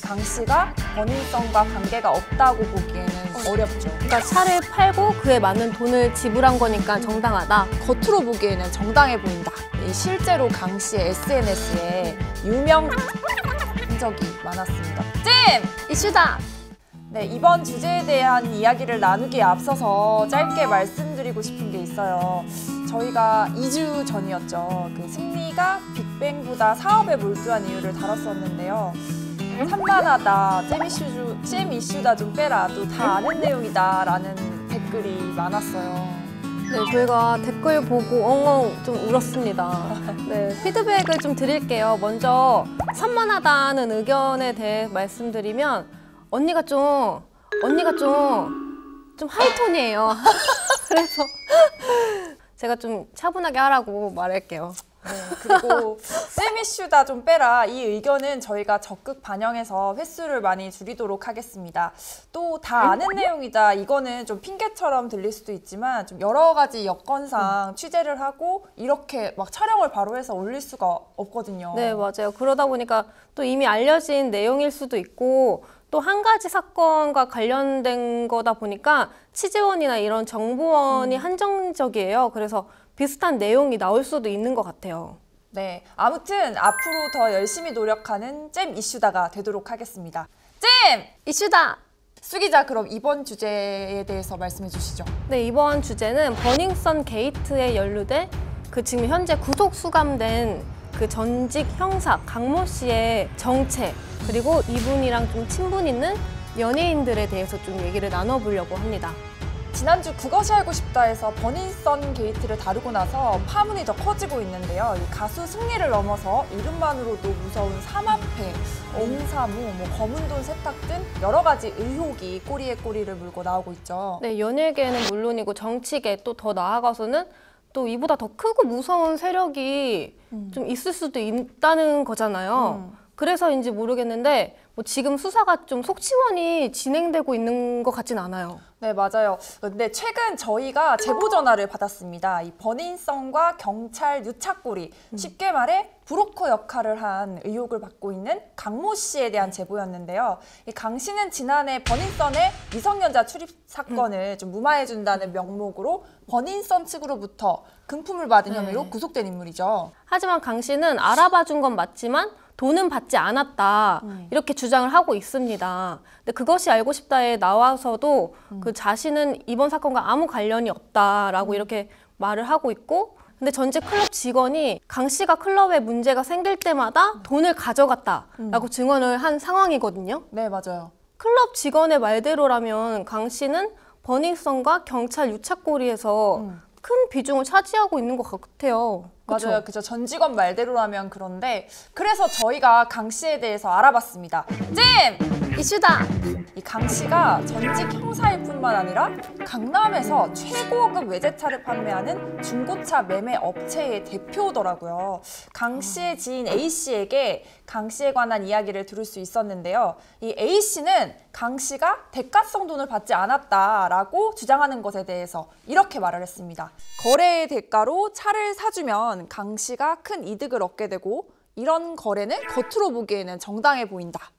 강 씨가 번인성과 관계가 없다고 보기에는 어렵죠. 그러니까 차를 팔고 그에 맞는 돈을 지불한 거니까 정당하다. 겉으로 보기에는 정당해 보인다. 실제로 강 씨의 SNS에 유명 흔적이 많았습니다. 찜! 이슈다! 네, 이번 주제에 대한 이야기를 나누기에 앞서서 짧게 말씀드리고 싶은 게 있어요. 저희가 2주 전이었죠. 그 승리가 빅뱅보다 사업에 몰두한 이유를 다뤘었는데요. 산만하다, 잼 이슈다 좀 빼라, 또 다 아는 내용이다 라는 댓글이 많았어요. 네, 저희가 댓글 보고 엉엉 좀 울었습니다. 네, 피드백을 좀 드릴게요. 먼저 산만하다는 의견에 대해 말씀드리면 언니가 좀 하이톤이에요. 그래서 제가 좀 차분하게 하라고 말할게요. 네, 그리고 잼 이슈다 좀 빼라 이 의견은 저희가 적극 반영해서 횟수를 많이 줄이도록 하겠습니다. 또 다 아는 내용이다 이거는 좀 핑계처럼 들릴 수도 있지만 좀 여러 가지 여건상 취재를 하고 이렇게 막 촬영을 바로 해서 올릴 수가 없거든요. 네, 맞아요. 그러다 보니까 또 이미 알려진 내용일 수도 있고 또 한 가지 사건과 관련된 거다 보니까 취재원이나 이런 정보원이 한정적이에요. 그래서 비슷한 내용이 나올 수도 있는 것 같아요. 네, 아무튼 앞으로 더 열심히 노력하는 잼 이슈다가 되도록 하겠습니다. 잼! 이슈다! 수 기자, 그럼 이번 주제에 대해서 말씀해 주시죠. 네, 이번 주제는 버닝썬 게이트에 연루된 그 지금 현재 구속 수감된 그 전직 형사 강모 씨의 정체, 그리고 이분이랑 좀 친분 있는 연예인들에 대해서 좀 얘기를 나눠보려고 합니다. 지난주 그것이 알고 싶다에서 버닝썬 게이트를 다루고 나서 파문이 더 커지고 있는데요. 이 가수 승리를 넘어서 이름만으로도 무서운 삼합회, 엄사무, 검은 돈 세탁 등 여러 가지 의혹이 꼬리에 꼬리를 물고 나오고 있죠. 네, 연예계는 물론이고 정치계 또 더 나아가서는 또 이보다 더 크고 무서운 세력이 좀 있을 수도 있다는 거잖아요. 그래서인지 모르겠는데 뭐 지금 수사가 좀 속치원이 진행되고 있는 것 같진 않아요. 네, 맞아요. 근데 최근 저희가 제보 전화를 받았습니다. 이 버닝썬과 경찰 유착고리, 쉽게 말해 브로커 역할을 한 의혹을 받고 있는 강모 씨에 대한 제보였는데요. 이 강 씨는 지난해 버닝썬의 미성년자 출입 사건을 좀 무마해준다는 명목으로 버닝썬 측으로부터 금품을 받은 혐의로 구속된 인물이죠. 하지만 강 씨는 알아봐준 건 맞지만 돈은 받지 않았다 이렇게 주장을 하고 있습니다. 근데 그것이 알고 싶다에 나와서도 그 자신은 이번 사건과 아무 관련이 없다라고 이렇게 말을 하고 있고, 근데 전직 클럽 직원이 강 씨가 클럽에 문제가 생길 때마다 돈을 가져갔다라고 증언을 한 상황이거든요. 네, 맞아요. 클럽 직원의 말대로라면 강 씨는 버닝썬과 경찰 유착고리에서 큰 비중을 차지하고 있는 것 같아요. 그쵸? 맞아요. 그죠. 전 직원 말대로라면 그런데 그래서 저희가 강 씨에 대해서 알아봤습니다. 찜! 이슈다! 이 강 씨가 전직 형사일 뿐만 아니라 강남에서 최고급 외제차를 판매하는 중고차 매매 업체의 대표더라고요. 강 씨의 지인 A 씨에게 강 씨에 관한 이야기를 들을 수 있었는데요. 이 A 씨는 강 씨가 대가성 돈을 받지 않았다라고 주장하는 것에 대해서 이렇게 말을 했습니다. 거래의 대가로 차를 사주면 강 씨가 큰 이득을 얻게 되고 이런 거래는 겉으로 보기에는 정당해 보인다.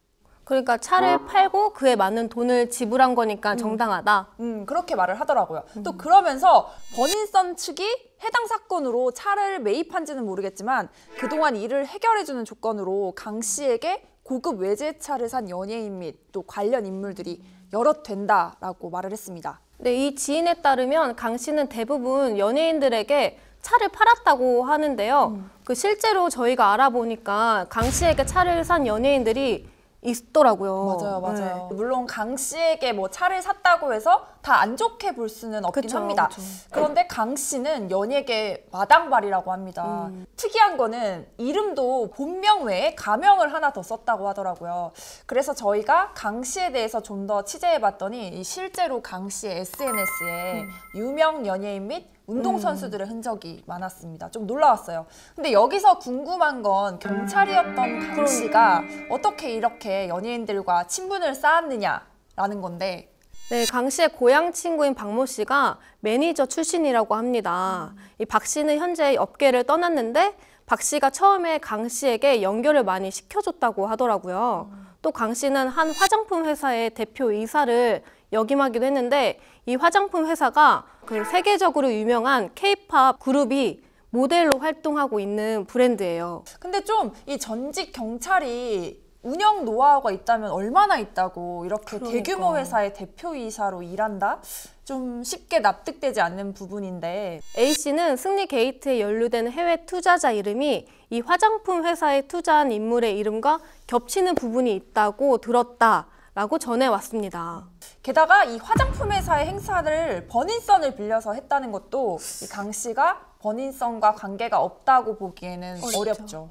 그러니까 차를 팔고 그에 맞는 돈을 지불한 거니까 정당하다. 그렇게 말을 하더라고요. 또 그러면서 버닝썬 측이 해당 사건으로 차를 매입한지는 모르겠지만 그동안 이를 해결해주는 조건으로 강 씨에게 고급 외제차를 산 연예인 및 또 관련 인물들이 여럿 된다라고 말을 했습니다. 네, 이 지인에 따르면 강 씨는 대부분 연예인들에게 차를 팔았다고 하는데요. 그 실제로 저희가 알아보니까 강 씨에게 차를 산 연예인들이 있더라고요. 맞아요. 네. 물론 강 씨에게 뭐 차를 샀다고 해서 다 안 좋게 볼 수는 없긴 합니다. 그런데 강 씨는 연예계 마당발이라고 합니다. 특이한 거는 이름도 본명 외에 가명을 하나 더 썼다고 하더라고요. 그래서 저희가 강 씨에 대해서 좀 더 취재해봤더니 실제로 강 씨의 SNS에 유명 연예인 및 운동선수들의 흔적이 많았습니다. 좀 놀라웠어요. 근데 여기서 궁금한 건 경찰이었던 강 씨가 어떻게 이렇게 연예인들과 친분을 쌓았느냐라는 건데, 네, 강 씨의 고향 친구인 박모 씨가 매니저 출신이라고 합니다. 이 박 씨는 현재 업계를 떠났는데 박 씨가 처음에 강 씨에게 연결을 많이 시켜줬다고 하더라고요. 또 강 씨는 한 화장품 회사의 대표이사를 역임하기도 했는데 이 화장품 회사가 그 세계적으로 유명한 K-팝 그룹이 모델로 활동하고 있는 브랜드예요. 근데 좀 이 전직 경찰이 운영 노하우가 있다면 얼마나 있다고 이렇게 대규모 회사의 대표이사로 일한다? 좀 쉽게 납득되지 않는 부분인데 A씨는 승리 게이트에 연루된 해외 투자자 이름이 이 화장품 회사에 투자한 인물의 이름과 겹치는 부분이 있다고 들었다라고 전해왔습니다. 게다가 이 화장품 회사의 행사를 버닝썬을 빌려서 했다는 것도 이 강 씨가 버닝썬과 관계가 없다고 보기에는 어렵죠.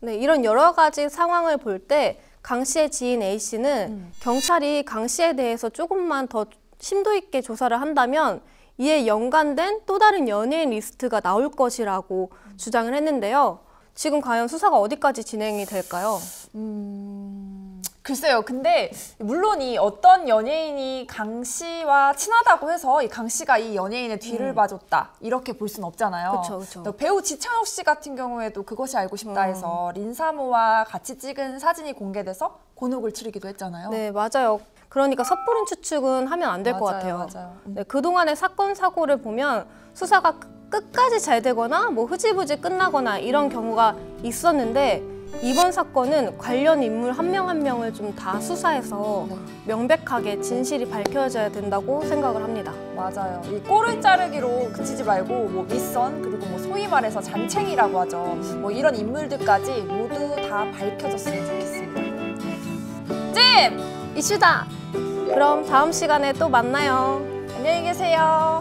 네, 이런 여러 가지 상황을 볼 때 강 씨의 지인 A씨는 경찰이 강 씨에 대해서 조금만 더 심도 있게 조사를 한다면 이에 연관된 또 다른 연예인 리스트가 나올 것이라고 주장을 했는데요. 지금 과연 수사가 어디까지 진행이 될까요? 글쎄요. 근데 물론 이 어떤 연예인이 강 씨와 친하다고 해서 이 강 씨가 이 연예인의 뒤를 봐줬다 이렇게 볼 수는 없잖아요. 그쵸. 또 배우 지창욱 씨 같은 경우에도 그것이 알고 싶다 해서 린사모와 같이 찍은 사진이 공개돼서 곤혹을 치르기도 했잖아요. 네, 맞아요. 그러니까 섣부른 추측은 하면 안 될 것 같아요. 맞아요. 네, 그동안의 사건 사고를 보면 수사가 끝까지 잘 되거나 뭐 흐지부지 끝나거나 이런 경우가 있었는데 이번 사건은 관련 인물 한 명 한 명을 좀 다 수사해서 명백하게 진실이 밝혀져야 된다고 생각을 합니다. 맞아요. 이 꼬를 자르기로 그치지 말고 뭐 윗선 그리고 뭐 소위 말해서 잔챙이라고 하죠. 뭐 이런 인물들까지 모두 다 밝혀졌으면 좋겠습니다. 찜! 이슈다! 그럼 다음 시간에 또 만나요. 안녕히 계세요.